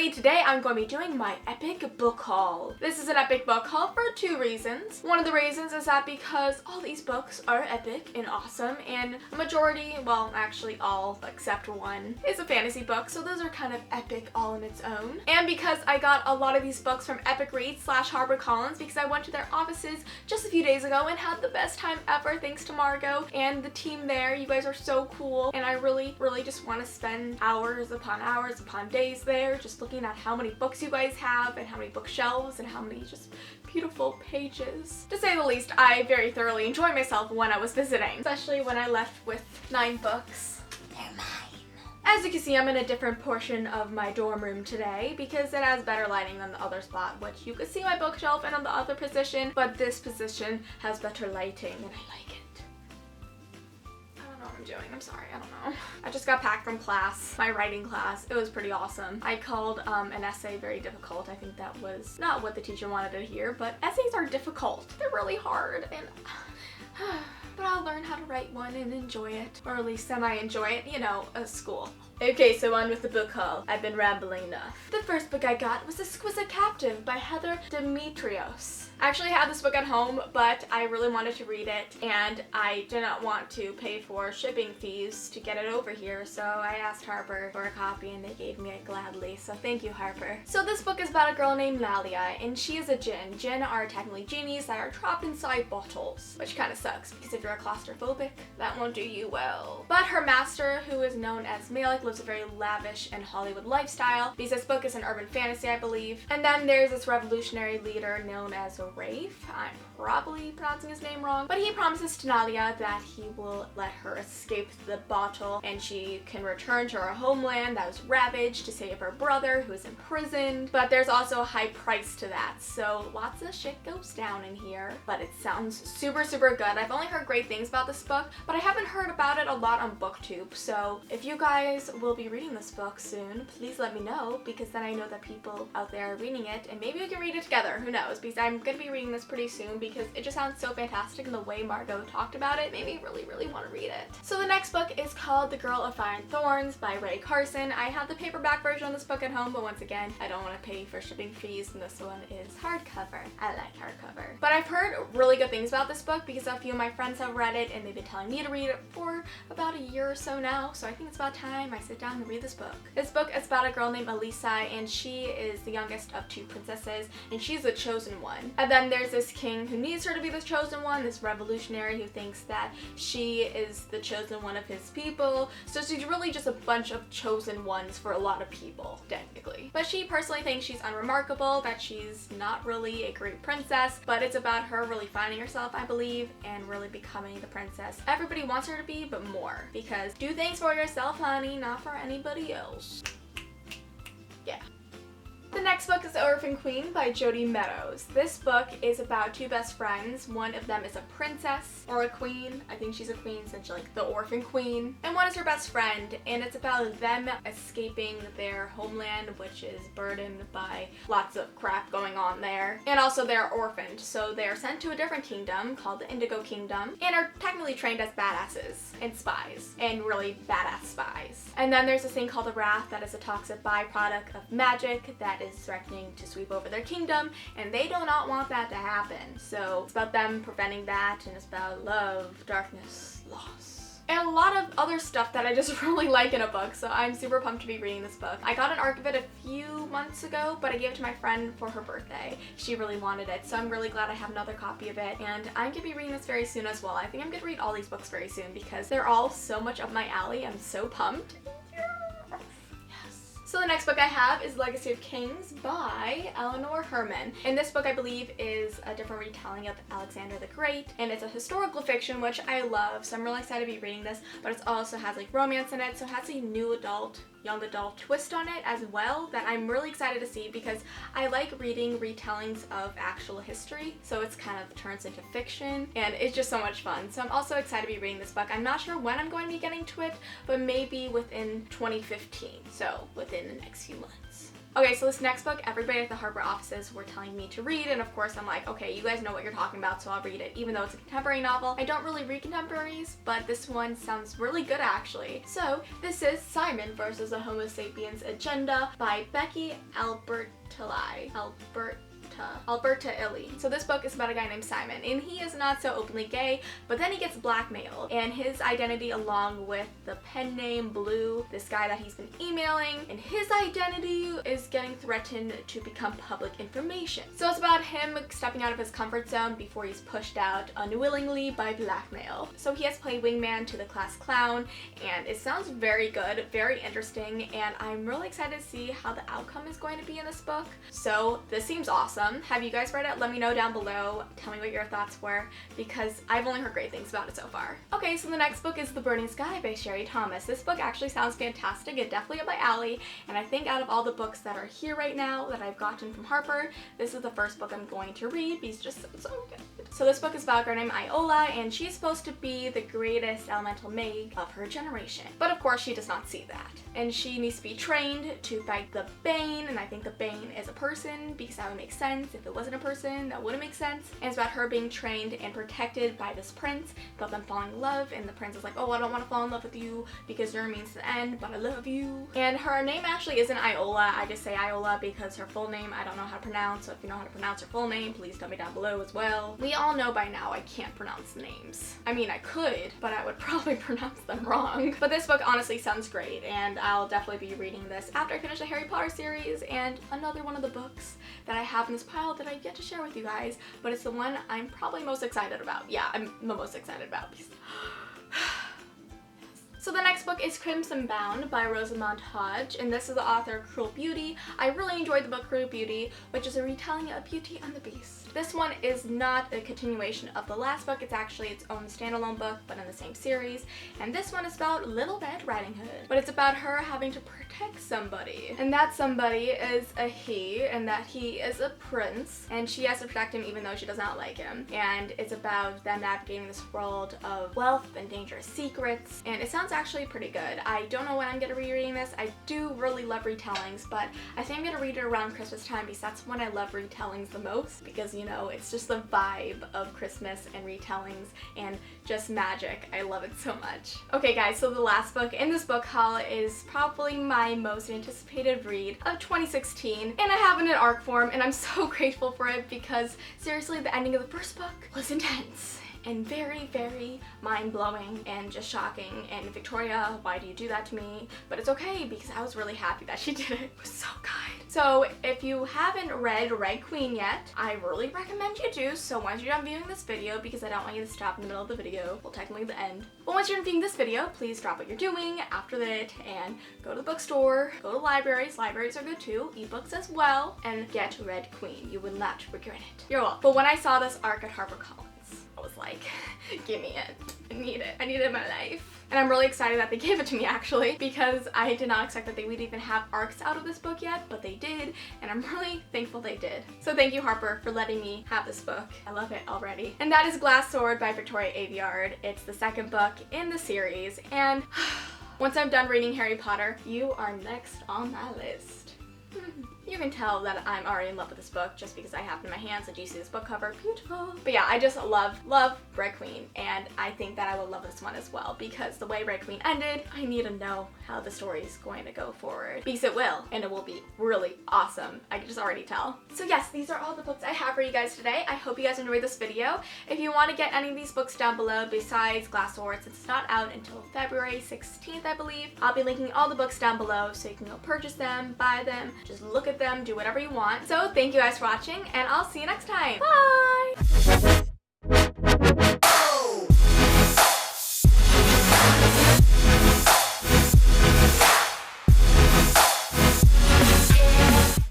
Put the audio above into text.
everybody, today I'm going to be doing my epic book haul. This is an epic book haul for two reasons. One of the reasons is that because all these books are epic and awesome, and a majority, well actually all except one, is a fantasy book, so those are kind of epic all on its own. And because I got a lot of these books from Epic Reads / HarperCollins because I went to their offices just a few days ago and had the best time ever thanks to Margot and the team there. You guys are so cool, and I really just want to spend hours upon days there just looking at how many books you guys have and how many bookshelves and how many just beautiful pages. To say the least, I very thoroughly enjoyed myself when I was visiting, especially when I left with 9 books. They're mine. As you can see, I'm in a different portion of my dorm room today because it has better lighting than the other spot, which you could see my bookshelf and on the other position, but this position has better lighting and I like it. I'm doing. I'm sorry, I don't know. I just got back from class, my writing class. It was pretty awesome. I called an essay very difficult. I think that was not what the teacher wanted to hear, but essays are difficult. They're really hard, and but I'll learn how to write one and enjoy it, or at least semi-enjoy it, you know, school. Okay, so on with the book haul. I've been rambling enough. The first book I got was Exquisite Captive by Heather Demetrios. I actually had this book at home, but I really wanted to read it, and I did not want to pay for shipping fees to get it over here, so I asked Harper for a copy and they gave me it gladly, so thank you, Harper. So this book is about a girl named Lalia, and she is a djinn. Djinn are technically genies that are trapped inside bottles, which kind of sucks, because if you're a claustrophobic, that won't do you well. But her master, who is known as Malik, lives a very lavish and Hollywood lifestyle, because this book is an urban fantasy, I believe. And then there's this revolutionary leader known as Rafe. I'm probably pronouncing his name wrong, but he promises to Nalia that he will let her escape the bottle and she can return to her homeland that was ravaged to save her brother who is imprisoned. But there's also a high price to that, so lots of shit goes down in here, but it sounds super good. I've only heard great things about this book, but I haven't heard about it a lot on BookTube, so if you guys will be reading this book soon, please let me know, because then I know that people out there are reading it and maybe we can read it together, who knows, because I'm gonna be reading this pretty soon because it just sounds so fantastic, and the way Margot talked about it made me really want to read it. So the next book is called The Girl of Fire and Thorns by Carson. I have the paperback version of this book at home, but once again, I don't want to pay for shipping fees, and this one is hardcover. I like hardcover. But I've heard really good things about this book because a few of my friends have read it and they've been telling me to read it for about a year or so now, so I think it's about time I sit down and read this book. This book is about a girl named Elisa, and she is the youngest of 2 princesses, and she's the chosen one. And then there's this king who needs her to be the chosen one, this revolutionary who thinks that she is the chosen one of his people. So she's really just a bunch of chosen ones for a lot of people, technically. But she personally thinks she's unremarkable, that she's not really a great princess, but it's about her really finding herself, I believe, and really becoming the princess everybody wants her to be, but more. Because do things for yourself, honey, not for anybody else. Yeah. The next book is Orphan Queen by Jody Meadows. This book is about 2 best friends. One of them is a princess, or a queen. I think she's a queen since she's like the orphan queen. And one is her best friend, and it's about them escaping their homeland, which is burdened by lots of crap going on there. And also they're orphaned, so they're sent to a different kingdom called the Indigo Kingdom, and are technically trained as badasses and spies, and really badass spies. And then there's this thing called the Wrath that is a toxic byproduct of magic that is threatening to sweep over their kingdom, and they do not want that to happen. So it's about them preventing that, and it's about love, darkness, loss, and a lot of other stuff that I just really like in a book, so I'm super pumped to be reading this book. I got an arc of it a few months ago, but I gave it to my friend for her birthday. She really wanted it, so I'm really glad I have another copy of it, and I'm gonna be reading this very soon as well. I think I'm gonna read all these books very soon because they're all so much up my alley. I'm so pumped. So the next book I have is Legacy of Kings by Eleanor Herman. And this book, I believe, is a different retelling of Alexander the Great, and it's a historical fiction, which I love, so I'm really excited to be reading this, but it also has like romance in it, so it has a new adult, young adult twist on it as well that I'm really excited to see because I like reading retellings of actual history, so it's kind of turns into fiction, and it's just so much fun. So I'm also excited to be reading this book. I'm not sure when I'm going to be getting to it, but maybe within 2015, so within the next few months. Okay, so this next book, everybody at the Harper offices were telling me to read, and of course I'm like, okay, you guys know what you're talking about, so I'll read it, even though it's a contemporary novel. I don't really read contemporaries, but this one sounds really good actually. So this is Simon versus the Homo Sapiens Agenda by Becky Alpert. So this book is about a guy named Simon, and he is not so openly gay, but then he gets blackmailed, and his identity, along with the pen name Blue, this guy that he's been emailing, and his identity is getting threatened to become public information. So it's about him stepping out of his comfort zone before he's pushed out unwillingly by blackmail. So he has played wingman to the class clown, and it sounds very good, very interesting, and I'm really excited to see how the outcome is going to be in this book. So this seems awesome. Have you guys read it? Let me know down below. Tell me what your thoughts were, because I've only heard great things about it so far. Okay, so the next book is The Burning Sky by Sherry Thomas. This book actually sounds fantastic. It's definitely up my alley, and I think out of all the books that are here right now that I've gotten from Harper, this is the first book I'm going to read because it's just so good. So this book is about a girl named Iola, and she's supposed to be the greatest elemental mage of her generation. But of course she does not see that. And she needs to be trained to fight the Bane, and I think the Bane is a person because that would make sense. If it wasn't a person, that wouldn't make sense. And it's about her being trained and protected by this prince, about them falling in love, and the prince is like, oh, I don't want to fall in love with you because you're a means to the end, but I love you. And her name actually isn't Iola. I just say Iola because her full name I don't know how to pronounce, so if you know how to pronounce her full name, please tell me down below as well. We all know by now I can't pronounce names. I mean, I could, but I would probably pronounce them wrong. But this book honestly sounds great, and I'll definitely be reading this after I finish the Harry Potter series and another one of the books that I have in this pile that I get to share with you guys, but it's the one I'm probably most excited about. Yeah, I'm the most excited about. So the next book is Crimson Bound by Rosamund Hodge, and this is the author of Cruel Beauty. I really enjoyed the book Cruel Beauty, which is a retelling of Beauty and the Beast. This one is not a continuation of the last book. It's actually its own standalone book, but in the same series. And this one is about Little Red Riding Hood, but it's about her having to protect somebody. And that somebody is a he, and that he is a prince, and she has to protect him even though she does not like him. And it's about them navigating this world of wealth and dangerous secrets, and it sounds actually pretty good. I don't know when I'm gonna be reading this. I do really love retellings, but I think I'm gonna read it around Christmas time because that's when I love retellings the most, because you know, it's just the vibe of Christmas and retellings and just magic. I love it so much. Okay guys, so the last book in this book haul is probably my most anticipated read of 2016, and I have it in ARC form, and I'm so grateful for it because seriously, the ending of the first book was intense and very, very mind-blowing and just shocking. And Victoria, why do you do that to me? But it's okay because I was really happy that she did it. It was so good. So if you haven't read Red Queen yet, I really recommend you do. So once you're done viewing this video, because I don't want you to stop in the middle of the video, well, technically the end. But once you're done viewing this video, please drop what you're doing after that and go to the bookstore, go to libraries. Libraries are good too, ebooks as well, and get Red Queen. You will not regret it. You're welcome. But when I saw this arc at HarperCollins, I was like, give me it. I need it. I need it in my life. And I'm really excited that they gave it to me actually, because I did not expect that they would even have arcs out of this book yet, but they did, and I'm really thankful they did. So thank you, Harper, for letting me have this book. I love it already. And that is Glass Sword by Victoria Aveyard. It's the second book in the series, and once I'm done reading Harry Potter, you are next on my list. You can tell that I'm already in love with this book just because I have it in my hands, and do you see this book cover? Beautiful. But yeah, I just love Red Queen, and I think that I will love this one as well because the way Red Queen ended, I need to know how the story is going to go forward, because it will, and it will be really awesome. I can just already tell. So yes, these are all the books I have for you guys today. I hope you guys enjoyed this video. If you want to get any of these books down below besides Glass Sword, since it's not out until February 16th, I believe, I'll be linking all the books down below so you can go purchase them, buy them, just look at them, do whatever you want. So thank you guys for watching, and I'll see you next time. Bye!